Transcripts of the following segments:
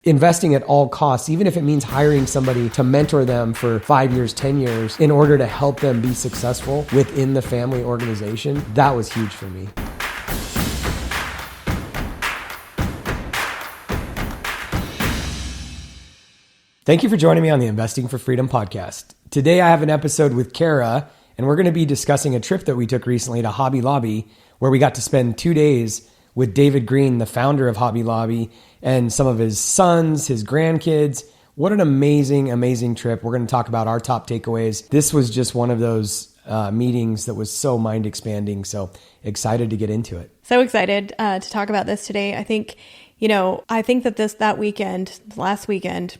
Investing at all costs, even if it means hiring somebody to mentor them for 5 years, 10 years, in order to help them be successful within the family organization, that was huge for me. Thank you for joining me on the Investing for Freedom podcast. Today I have an episode with Kara, and we're going to be discussing a trip that we took recently to Hobby Lobby, where we got to spend 2 days with David Green, the founder of Hobby Lobby, and some of his sons, his grandkids. What an amazing, amazing trip. We're going to talk about our top takeaways. This was just one of those meetings that was so mind expanding. So excited to get into it. So excited to talk about this today. I think that last weekend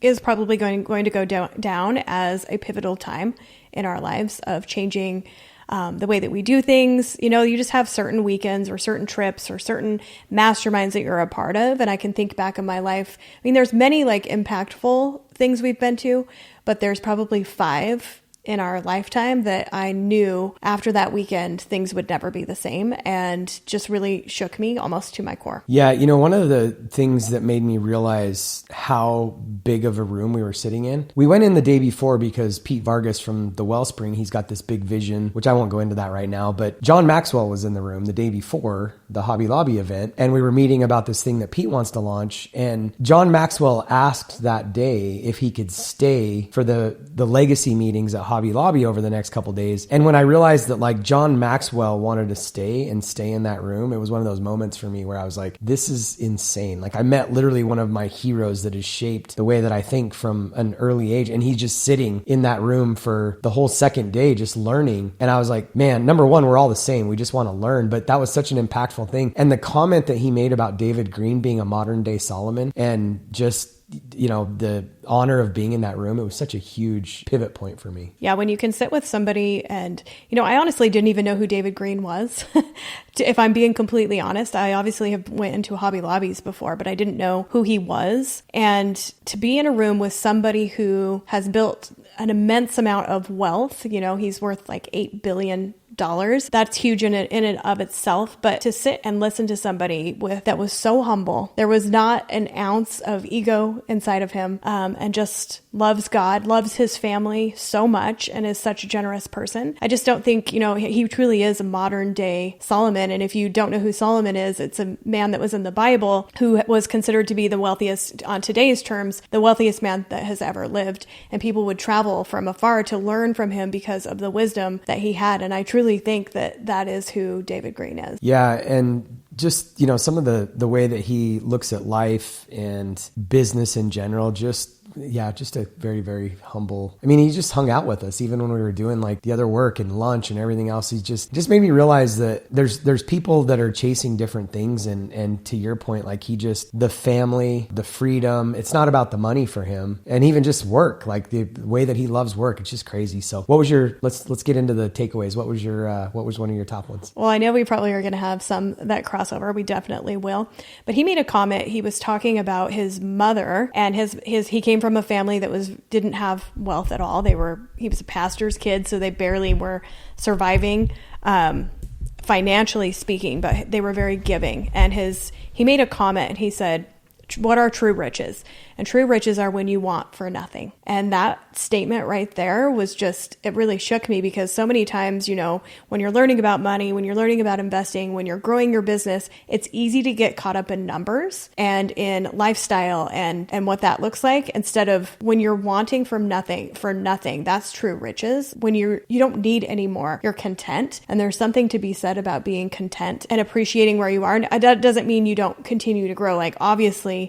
is probably going to go down as a pivotal time in our lives of changing the way that we do things. You just have certain weekends or certain trips or certain masterminds that you're a part of. And I can think back in my life. I mean, there's many impactful things we've been to, but there's probably 5 in our lifetime that I knew after that weekend, things would never be the same, and just really shook me almost to my core. Yeah. One of the things that made me realize how big of a room we were sitting in, we went in the day before because Pete Vargas from the Wellspring, he's got this big vision, which I won't go into that right now, but John Maxwell was in the room the day before the Hobby Lobby event, and we were meeting about this thing that Pete wants to launch. And John Maxwell asked that day if he could stay for the legacy meetings at Hobby Lobby over the next couple days. And when I realized that John Maxwell wanted to stay in that room, it was one of those moments for me where I was like, this is insane. I met literally one of my heroes that has shaped the way that I think from an early age. And he's just sitting in that room for the whole second day, just learning. And I was like, man, number one, we're all the same. We just want to learn. But that was such an impactful thing. And the comment that he made about David Green being a modern day Solomon and just the honor of being in that room, it was such a huge pivot point for me. Yeah, when you can sit with somebody and, I honestly didn't even know who David Green was. If I'm being completely honest, I obviously have went into Hobby Lobbies before, but I didn't know who he was. And to be in a room with somebody who has built an immense amount of wealth, he's worth $8 billion. That's huge in and of itself. But to sit and listen to somebody that was so humble, there was not an ounce of ego inside of him, and just loves God, loves his family so much, and is such a generous person. I just don't think, he truly is a modern day Solomon. And if you don't know who Solomon is, it's a man that was in the Bible who was considered to be the wealthiest, on today's terms, the wealthiest man that has ever lived. And people would travel from afar to learn from him because of the wisdom that he had. And I truly think that is who David Green is. Yeah. And just, some of the way that he looks at life and business in general, just a very, very humble. I mean, he just hung out with us even when we were doing the other work and lunch and everything else. He just made me realize that there's people that are chasing different things. And to your point, the family, the freedom, it's not about the money for him. And even just work, the way that he loves work, it's just crazy. So what was let's get into the takeaways. What was one of your top ones? Well, I know we probably are going to have some that crossover. We definitely will. But he made a comment. He was talking about his mother, and he came from a family that didn't have wealth at all. He was a pastor's kid, so they barely were surviving, financially speaking, but they were very giving. And he made a comment, and he said, "What are true riches?" And true riches are when you want for nothing. And that statement right there it really shook me, because so many times, when you're learning about money, when you're learning about investing, when you're growing your business, it's easy to get caught up in numbers and in lifestyle and what that looks like, instead of when you're wanting for nothing, that's true riches. When you don't need anymore, you're content. And there's something to be said about being content and appreciating where you are. And that doesn't mean you don't continue to grow. Obviously,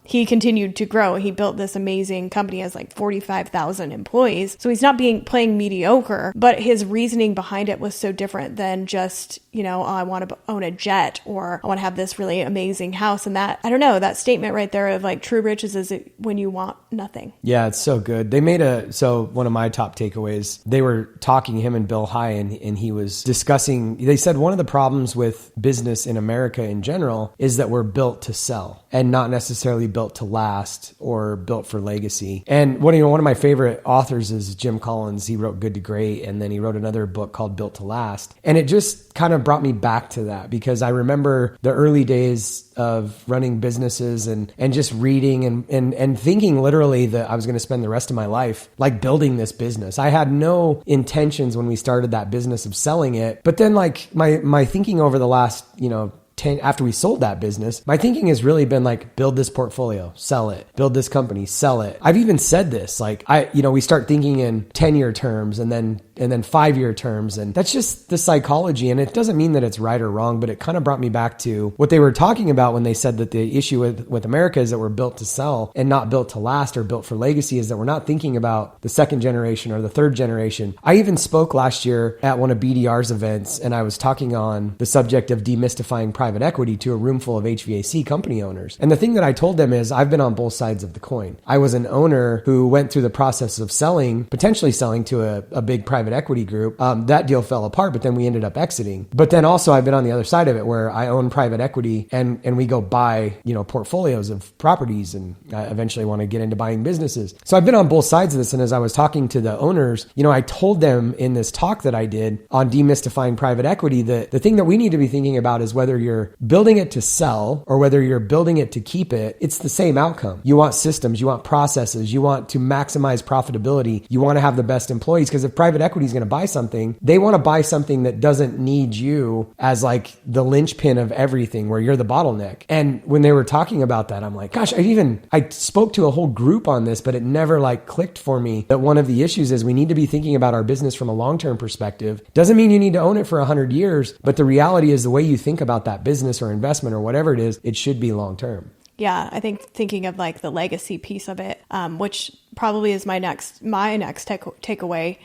he continued to grow. He built this amazing company, has 45,000 employees. So he's not playing mediocre, but his reasoning behind it was so different than just, I want to own a jet, or I want to have this really amazing house. And that, I don't know, that statement right there of true riches is when you want nothing. Yeah, it's so good. They made one of my top takeaways, they were talking, him and Bill High, and he was discussing, they said one of the problems with business in America in general is that we're built to sell and not necessarily built built to last or built for legacy. And one of my favorite authors is Jim Collins. He wrote Good to Great, and then he wrote another book called Built to Last. And it just kind of brought me back to that, because I remember the early days of running businesses and just reading and thinking literally that I was going to spend the rest of my life like building this business. I had no intentions when we started that business of selling it. But then like my thinking over the last, after we sold that business, my thinking has really been like, build this portfolio, sell it, build this company, sell it. I've even said this, like we start thinking in 10-year terms and then 5-year terms. And that's just the psychology. And it doesn't mean that it's right or wrong, but it kind of brought me back to what they were talking about when they said that the issue with America is that we're built to sell and not built to last or built for legacy, is that we're not thinking about the second generation or the third generation. I even spoke last year at one of BDR's events, and I was talking on the subject of demystifying private equity to a room full of HVAC company owners. And the thing that I told them is I've been on both sides of the coin. I was an owner who went through the process of potentially selling to a big private equity group. That deal fell apart, but then we ended up exiting. But then also I've been on the other side of it, where I own private equity and we go buy, portfolios of properties, and I eventually want to get into buying businesses. So I've been on both sides of this. And as I was talking to the owners, I told them in this talk that I did on demystifying private equity that the thing that we need to be thinking about is whether you're building it to sell or whether you're building it to keep it. It's the same outcome. You want systems, you want processes, you want to maximize profitability, you want to have the best employees, because if private equity is going to buy something, they want to buy something that doesn't need you as like the linchpin of everything, where you're the bottleneck. And when they were talking about that, I'm like, gosh, I spoke to a whole group on this, but it never like clicked for me that one of the issues is we need to be thinking about our business from a long-term perspective. Doesn't mean you need to own it for 100 years, but the reality is the way you think about that business or investment or whatever it is, it should be long-term. Yeah, I think thinking of like the legacy piece of it, which probably is my next takeaway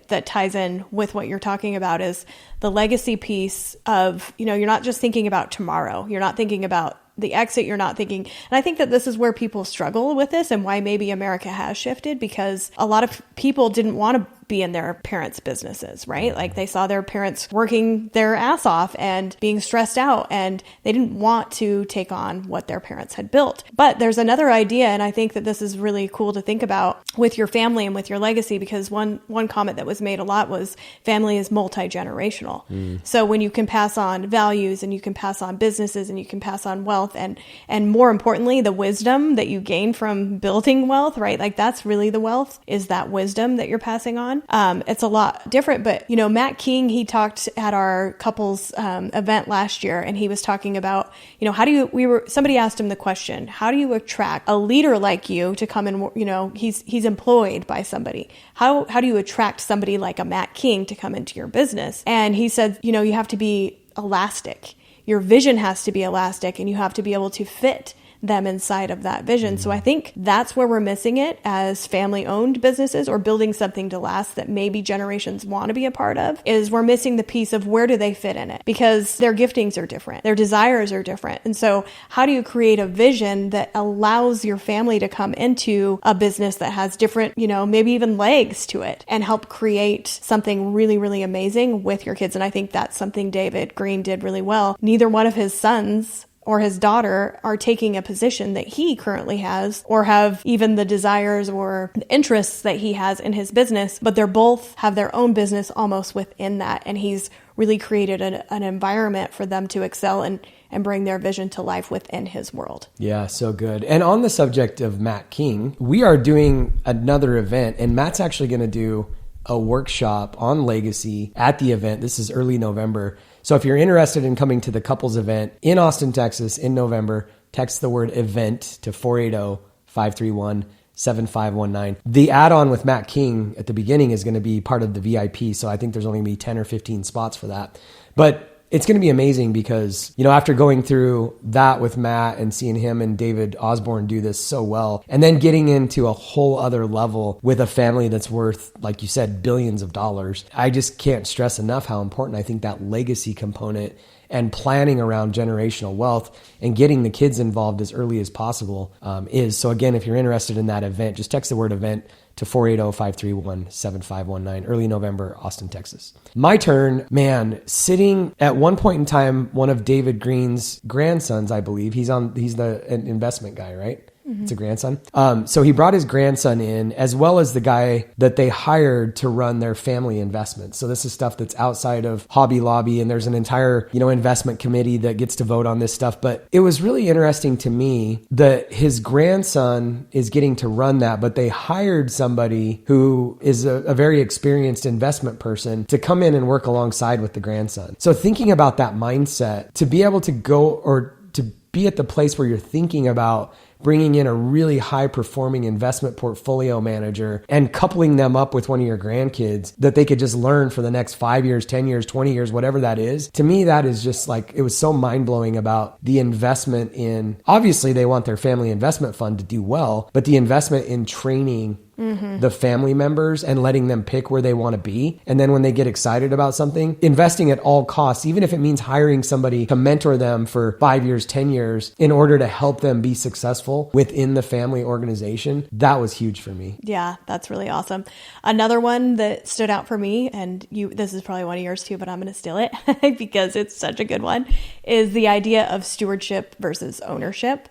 that ties in with what you're talking about, is the legacy piece of, you're not just thinking about tomorrow. You're not thinking about the exit. You're not thinking, and I think that this is where people struggle with this and why maybe America has shifted, because a lot of people didn't want to be in their parents' businesses, right? Like they saw their parents working their ass off and being stressed out, and they didn't want to take on what their parents had built. But there's another idea, and I think that this is really cool to think about with your family and with your legacy, because one comment that was made a lot was family is multi-generational. So when you can pass on values and you can pass on businesses and you can pass on wealth and more importantly, the wisdom that you gain from building wealth, right? Like that's really the wealth, is that wisdom that you're passing on. It's a lot different, but Matt King, he talked at our couples event last year, and he was talking about, somebody asked him the question, how do you attract a leader like you to come and, he's employed by somebody. How do you attract somebody like a Matt King to come into your business? And he said, you have to be elastic. Your vision has to be elastic, and you have to be able to fit them inside of that vision. So I think that's where we're missing it as family-owned businesses or building something to last that maybe generations want to be a part of, is we're missing the piece of where do they fit in it, because their giftings are different, their desires are different. And so how do you create a vision that allows your family to come into a business that has different, maybe even legs to it, and help create something really, really amazing with your kids? And I think that's something David Green did really well. Neither one of his sons or his daughter are taking a position that he currently has, or have even the desires or the interests that he has in his business, but they're both have their own business almost within that. And he's really created an environment for them to excel and bring their vision to life within his world. Yeah, so good. And on the subject of Matt King, we are doing another event, and Matt's actually going to do a workshop on legacy at the event. This is early November. So if you're interested in coming to the couples event in Austin, Texas in November, text the word event to 480-531-7519. The add-on with Matt King at the beginning is going to be part of the VIP. So I think there's only going to be 10 or 15 spots for that. But it's going to be amazing because, after going through that with Matt and seeing him and David Osborne do this so well, and then getting into a whole other level with a family that's worth, like you said, billions of dollars, I just can't stress enough how important I think that legacy component and planning around generational wealth and getting the kids involved as early as possible is. So again, if you're interested in that event, just text the word event to 480-531-7519, early November, Austin, Texas. My turn, man, sitting at one point in time, one of David Green's grandsons, I believe, he's the investment guy, right? It's a grandson. So he brought his grandson in, as well as the guy that they hired to run their family investments. So this is stuff that's outside of Hobby Lobby, and there's an entire, investment committee that gets to vote on this stuff. But it was really interesting to me that his grandson is getting to run that, but they hired somebody who is a very experienced investment person to come in and work alongside with the grandson. So thinking about that mindset, to be able to go or to be at the place where you're thinking about bringing in a really high performing investment portfolio manager and coupling them up with one of your grandkids that they could just learn for the next 5 years, 10 years, 20 years, whatever that is. To me, that is just like, it was so mind blowing about the investment in, obviously they want their family investment fund to do well, but the investment in training the family members and letting them pick where they want to be. And then when they get excited about something, investing at all costs, even if it means hiring somebody to mentor them for 5 years, 10 years in order to help them be successful within the family organization. That was huge for me. Yeah, that's really awesome. Another one that stood out for me, and this is probably one of yours too, but I'm going to steal it because it's such a good one, is the idea of stewardship versus ownership.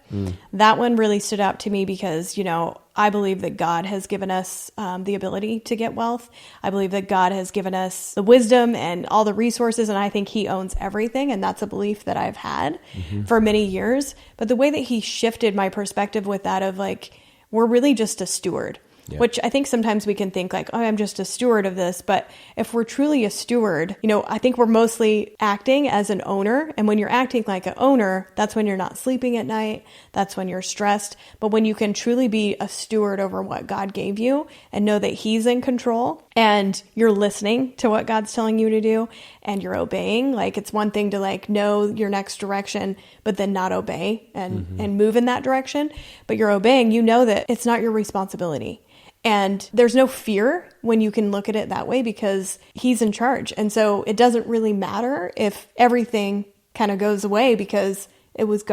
That one really stood out to me because, I believe that God has given us the ability to get wealth. I believe that God has given us the wisdom and all the resources, and I think he owns everything. And that's a belief that I've had for many years. But the way that he shifted my perspective with that of like, we're really just a steward. Yeah. Which I think sometimes we can think like, oh, I'm just a steward of this. But if we're truly a steward, I think we're mostly acting as an owner. And when you're acting like an owner, that's when you're not sleeping at night. That's when you're stressed. But when you can truly be a steward over what God gave you and know that he's in control and you're listening to what God's telling you to do and you're obeying, like it's one thing to like know your next direction, but then not obey and move in that direction. But you're obeying, you know that it's not your responsibility. And there's no fear when you can look at it that way because he's in charge. And so it doesn't really matter if everything kind of goes away because it was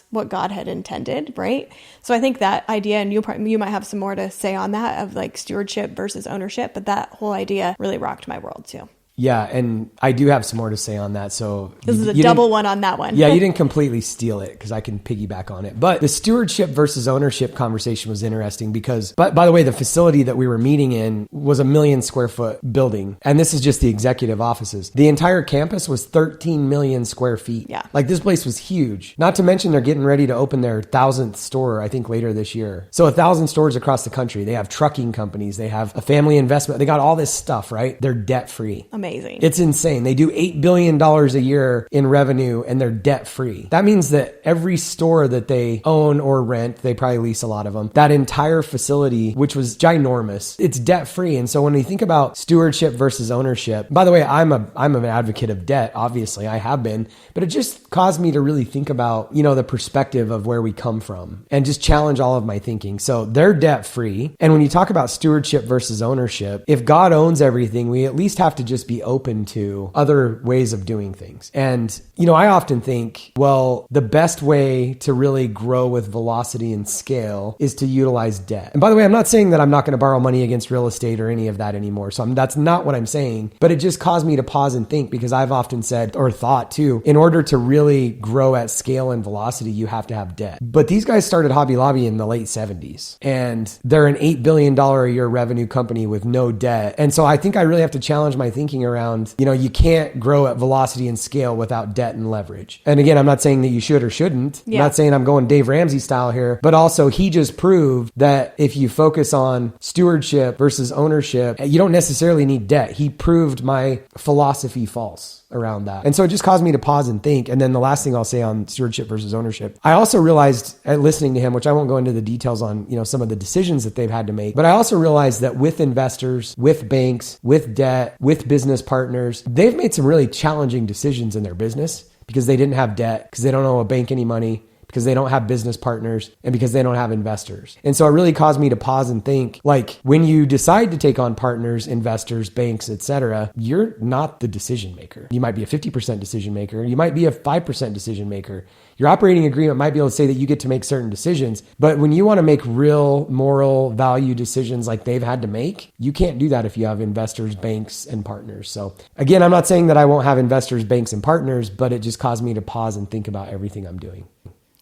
what God had intended, right? So I think that idea, and you might have some more to say on that of like stewardship versus ownership, but that whole idea really rocked my world too. Yeah, and I do have some more to say on that. So this is a double one on that one. Yeah, you didn't completely steal it because I can piggyback on it. But the stewardship versus ownership conversation was interesting because, by the way, the facility that we were meeting in was a 1 million square foot building. And this is just the executive offices. The entire campus was 13 million square feet. Yeah. Like this place was huge. Not to mention they're getting ready to open their 1,000th store, I think later this year. So 1,000 stores across the country. They have trucking companies. They have a family investment. They got all this stuff, right? They're debt free. Amazing. It's insane. They do $8 billion a year in revenue and they're debt free. That means that every store that they own or rent, they probably lease a lot of them, that entire facility, which was ginormous, it's debt free. And so when we think about stewardship versus ownership, by the way, I'm an advocate of debt. Obviously I have been, but it just caused me to really think about, the perspective of where we come from and just challenge all of my thinking. So they're debt free. And when you talk about stewardship versus ownership, if God owns everything, we at least have to just be open to other ways of doing things. And, I often think, well, the best way to really grow with velocity and scale is to utilize debt. And by the way, I'm not saying that I'm not going to borrow money against real estate or any of that anymore. So that's not what I'm saying, but it just caused me to pause and think because I've often said or thought too, in order to really grow at scale and velocity, you have to have debt. But these guys started Hobby Lobby in the late 70s and they're an $8 billion a year revenue company with no debt. And so I think I really have to challenge my thinking around, you can't grow at velocity and scale without debt and leverage. And again, I'm not saying that you should or shouldn't. Yeah. I'm not saying I'm going Dave Ramsey style here, but also he just proved that if you focus on stewardship versus ownership, you don't necessarily need debt. He proved my philosophy false around that. And so it just caused me to pause and think. And then the last thing I'll say on stewardship versus ownership, I also realized listening to him, which I won't go into the details on, some of the decisions that they've had to make, but I also realized that with investors, with banks, with debt, with business partners, they've made some really challenging decisions in their business because they didn't have debt, because they don't owe a bank any money, because they don't have business partners, and because they don't have investors. And so it really caused me to pause and think, like, when you decide to take on partners, investors, banks, etc., you're not the decision maker. You might be a 50% decision maker. You might be a 5% decision maker. Your operating agreement might be able to say that you get to make certain decisions, but when you want to make real moral value decisions like they've had to make, you can't do that if you have investors, banks, and partners. So again, I'm not saying that I won't have investors, banks, and partners, but it just caused me to pause and think about everything I'm doing.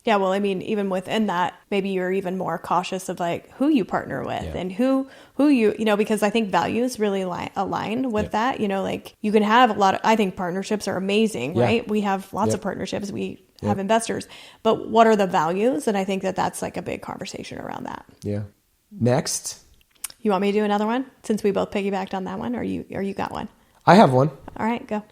Yeah, well, I mean, even within that, maybe you're even more cautious of like who you partner with and who you know, because I think values really align with that. You know, like you can have a lot of, I think partnerships are amazing, right? We have lots of partnerships. We have investors, but what are the values? And I think that that's like a big conversation around that. Yeah. Next. You want me to do another one since we both piggybacked on that one, or you got one? I have one. All right, go.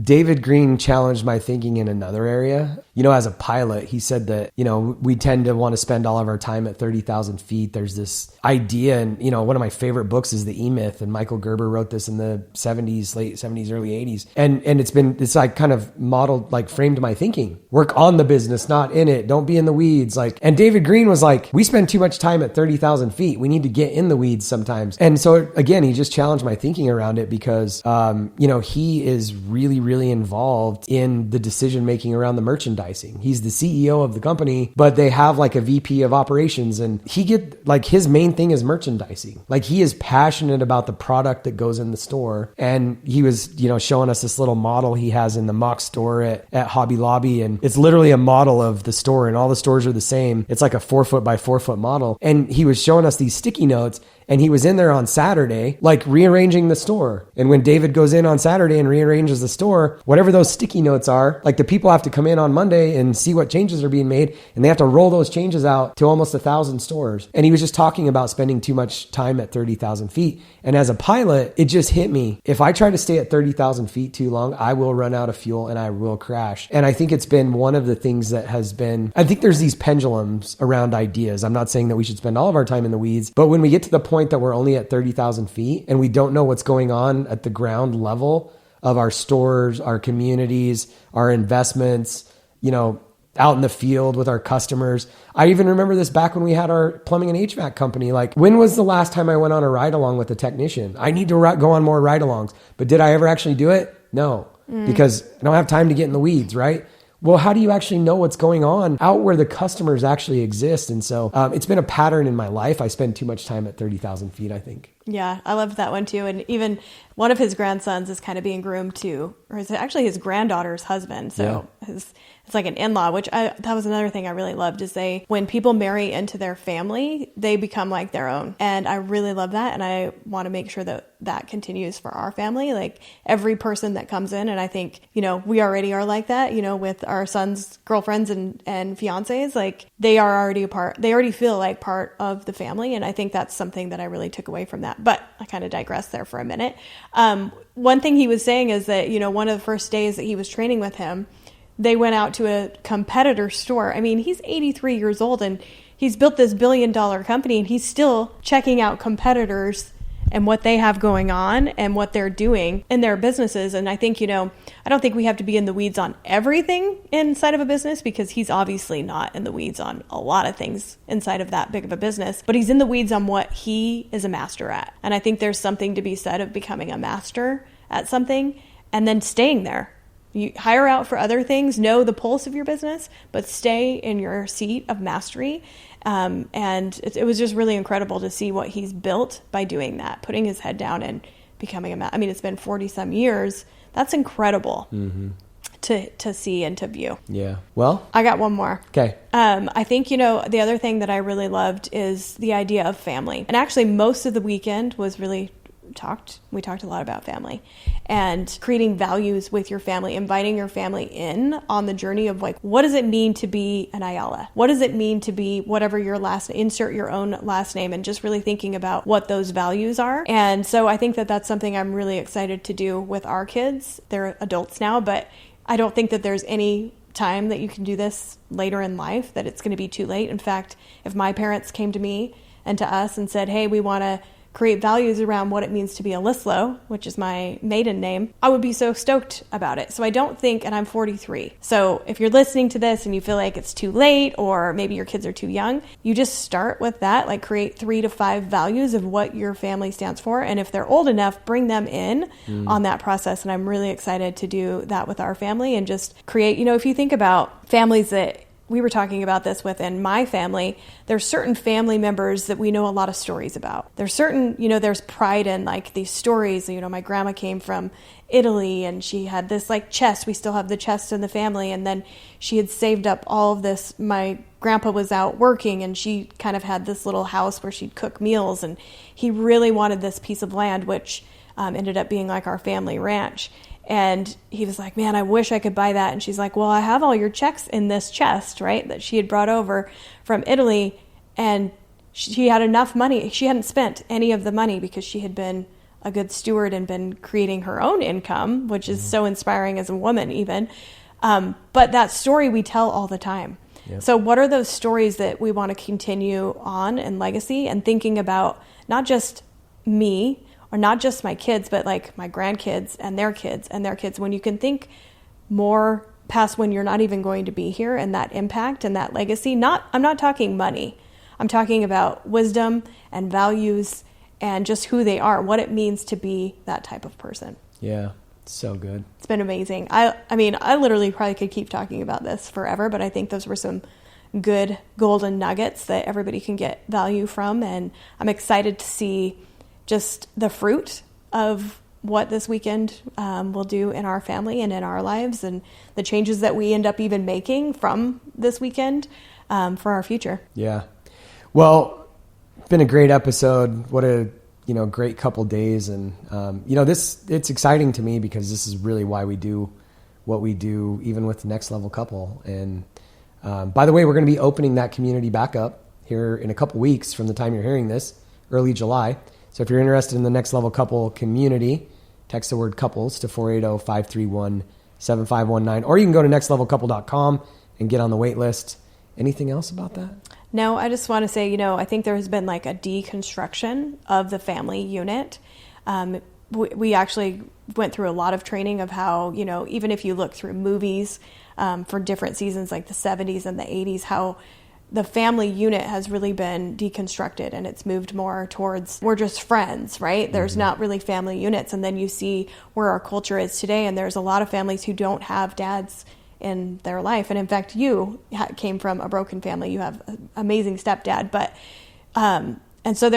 David Green challenged my thinking in another area. You know, as a pilot, he said that, you know, we tend to want to spend all of our time at 30,000 feet. There's this idea, and, you know, one of my favorite books is The E-Myth, and Michael Gerber wrote this in the 70s, late 70s, early 80s. And it's like kind of modeled, like framed my thinking. Work on the business, not in it. Don't be in the weeds. Like, and David Green was like, we spend too much time at 30,000 feet. We need to get in the weeds sometimes. And so again, he just challenged my thinking around it because, you know, he is really involved in the decision making around the merchandising. He's the CEO of the company, but they have like a VP of operations, and his main thing is merchandising. Like, he is passionate about the product that goes in the store. And he was, you know, showing us this little model he has in the mock store at Hobby Lobby. And it's literally a model of the store, and all the stores are the same. It's like a 4-foot by 4-foot model. And he was showing us these sticky notes. And he was in there on Saturday, like rearranging the store. And when David goes in on Saturday and rearranges the store, whatever those sticky notes are, like the people have to come in on Monday and see what changes are being made. And they have to roll those changes out to almost 1,000 stores. And he was just talking about spending too much time at 30,000 feet. And as a pilot, it just hit me. If I try to stay at 30,000 feet too long, I will run out of fuel and I will crash. And I think it's been one of the things that has been, I think there's these pendulums around ideas. I'm not saying that we should spend all of our time in the weeds, but when we get to the point that we're only at 30,000 feet and we don't know what's going on at the ground level of our stores, our communities, our investments, you know, out in the field with our customers. I even remember this back when we had our plumbing and HVAC company. Like, when was the last time I went on a ride along with a technician? I need to go on more ride alongs, but did I ever actually do it? No, because I don't have time to get in the weeds, right? Well, how do you actually know what's going on out where the customers actually exist? And so it's been a pattern in my life. I spend too much time at 30,000 feet, I think. Yeah, I loved that one too. And even one of his grandsons is kind of being groomed to, or it's actually his granddaughter's husband. So it's like an in-law, which that was another thing I really loved, is when people marry into their family, they become like their own. And I really love that. And I want to make sure that that continues for our family, like every person that comes in. And I think, you know, we already are like that, you know, with our son's girlfriends and fiancés, like they are already they already feel like part of the family. And I think that's something that I really took away from that. But I kind of digressed there for a minute. One thing he was saying is that, you know, one of the first days that he was training with him, they went out to a competitor store. I mean, he's 83 years old and he's built this $1 billion company, and he's still checking out competitors and what they have going on and what they're doing in their businesses. And I think, you know, I don't think we have to be in the weeds on everything inside of a business, because he's obviously not in the weeds on a lot of things inside of that big of a business, but he's in the weeds on what he is a master at. And I think there's something to be said of becoming a master at something and then staying there. You hire out for other things, know the pulse of your business, but stay in your seat of mastery. And it was just really incredible to see what he's built by doing that, putting his head down and becoming I mean, it's been 40 some years. That's incredible to see and to view. Yeah. Well, I got one more. Okay. I think, you know, the other thing that I really loved is the idea of family. And actually most of the weekend was really we talked a lot about family and creating values with your family, inviting your family in on the journey of like, what does it mean to be an Ayala? What does it mean to be whatever your insert your own last name, and just really thinking about what those values are. And so I think that that's something I'm really excited to do with our kids. They're adults now, but I don't think that there's any time that you can do this later in life that it's going to be too late. In fact, if my parents came to me and to us and said, hey, we want to create values around what it means to be Alislo, which is my maiden name, I would be so stoked about it. So I don't think, and I'm 43. So if you're listening to this and you feel like it's too late, or maybe your kids are too young, you just start with that, like create 3 to 5 values of what your family stands for. And if they're old enough, bring them in on that process. And I'm really excited to do that with our family and just create, you know, if you think about families that we were talking about this within my family. There's certain family members that we know a lot of stories about. There's certain, there's pride in like these stories. My grandma came from Italy and she had this like chest. We still have the chest in the family. And then she had saved up all of this. My grandpa was out working and she kind of had this little house where she'd cook meals. And he really wanted this piece of land, which ended up being like our family ranch. And he was like, man, I wish I could buy that. And she's like, well, I have all your checks in this chest, right, that she had brought over from Italy. And she had enough money. She hadn't spent any of the money because she had been a good steward and been creating her own income, which is so inspiring as a woman even. But that story we tell all the time. Yep. So what are those stories that we want to continue on in legacy, and thinking about not just me, or not just my kids, but like my grandkids and their kids and their kids. When you can think more past when you're not even going to be here, and that impact and that legacy, I'm not talking money. I'm talking about wisdom and values and just who they are, what it means to be that type of person. Yeah, so good. It's been amazing. I mean, I literally probably could keep talking about this forever, but I think those were some good golden nuggets that everybody can get value from. And I'm excited to see just the fruit of what this weekend will do in our family and in our lives, and the changes that we end up even making from this weekend for our future. Yeah. Well, it's been a great episode. What a, great couple days. And, it's exciting to me because this is really why we do what we do, even with the Next Level Couple. And by the way, we're going to be opening that community back up here in a couple weeks from the time you're hearing this, early July. So if you're interested in the Next Level Couple community, text the word couples to 480-531-7519, or you can go to nextlevelcouple.com and get on the wait list. Anything else about that? No, I just want to say, I think there has been like a deconstruction of the family unit. We actually went through a lot of training of how, even if you look through movies for different seasons like the 70s and the 80s, how the family unit has really been deconstructed, and it's moved more towards we're just friends, right? There's not really family units. And then you see where our culture is today, and there's a lot of families who don't have dads in their life. And in fact, you came from a broken family. You have an amazing stepdad, but and so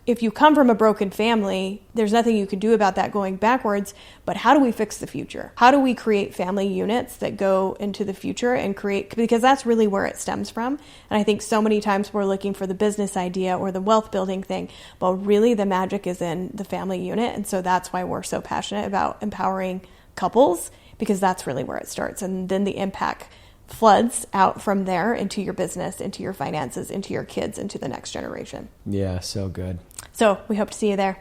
if you come from a broken family, there's nothing you can do about that going backwards. But how do we fix the future? How do we create family units that go into the future and create, because that's really where it stems from. And I think so many times we're looking for the business idea or the wealth building thing, but really the magic is in the family unit. And so that's why we're so passionate about empowering couples, because that's really where it starts. And then the impact floods out from there into your business, into your finances, into your kids, into the next generation. Yeah, so good. So we hope to see you there.